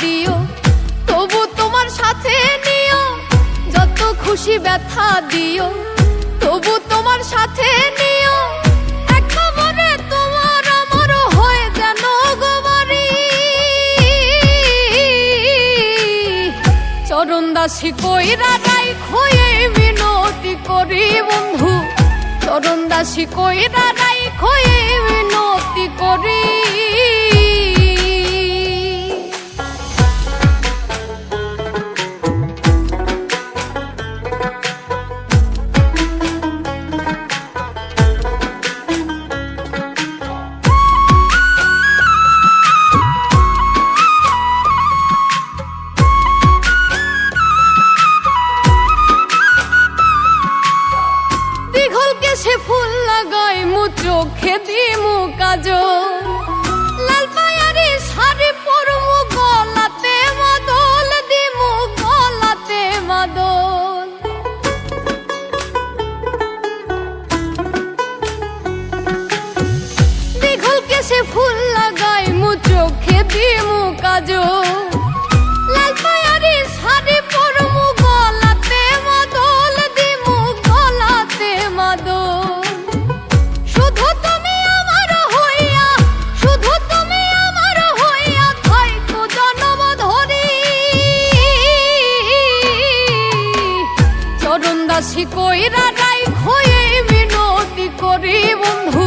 দিও, তবু তোমার সাথে নিও। যত খুশি ব্যথা দিও, তবু তোমার সাথে নিও। এক খবরে তোমার আমার হয়ে যেন গোবারি। চরণ দাসী কইরা রাইখো এই মিনতি করি বন্ধু, চরণ দাসী কইরা রাইখো এই মিনতি করি। সে ফুল লাগাই মু চোখে দিমু কাজল, লাল পায়ারি শাড়ি পরমু গলাতে মাদল দিমু গলাতে মাদল। দীঘল কেশে ফুল লাগাই মু চোখে দিমু কাজল, লাল পায়ারি শাড়ি পরমু গলাতে মাদল দিমু গলাতে মাদল। দাসী কইরা রাইখো এই মিনতি করি বন্ধু,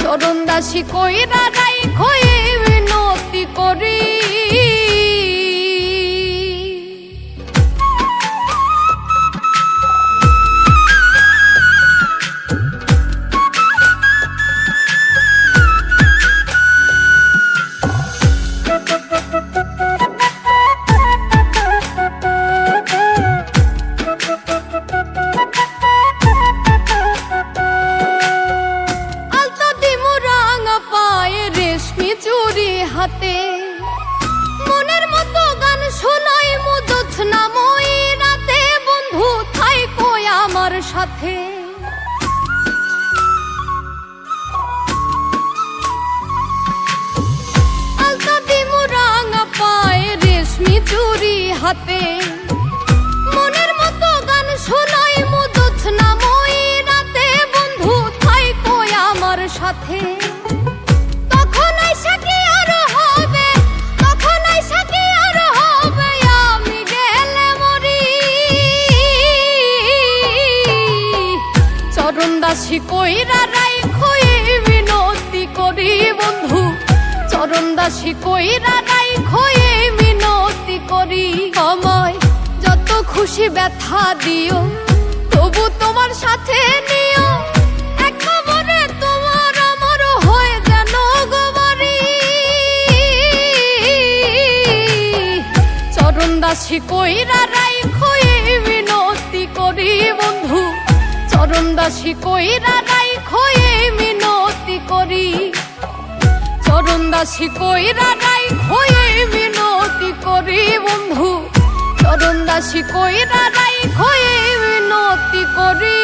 চরণ দাসী কইরা রাইখো এই মিনতি করি। হাতে মনের মতো গান শোনাই মুদুছ নামই রাতে, বন্ধু থাইকো আমার সাথে। আলতা দিমু রাঙা পায়ে রেশমি চুড়ি হাতে, মনের মতো গান শোনাই মুদুছ নামই রাতে, বন্ধু থাইকো আমার সাথে। দাসী কইরা রাইখো এই মিনতি করি বন্ধু, চরণ দাসী কইরা রাইখো এই মিনতি করি। আমায় যত খুশি ব্যথা দিও, তবু তোমার সাথে নিও। এক খবরে তোমার আমার হয়ে যেন গোবারি। চরণ দাসী কইরা রাইখো এই মিনতি করি বন্ধু, চরণ দাসী কইরা রাইখো এই মিনতি করি। চরণ দাসী কইরা রাইখো এই মিনতি করি বন্ধু, চরণ দাসী কইরা রাইখো এই মিনতি করি।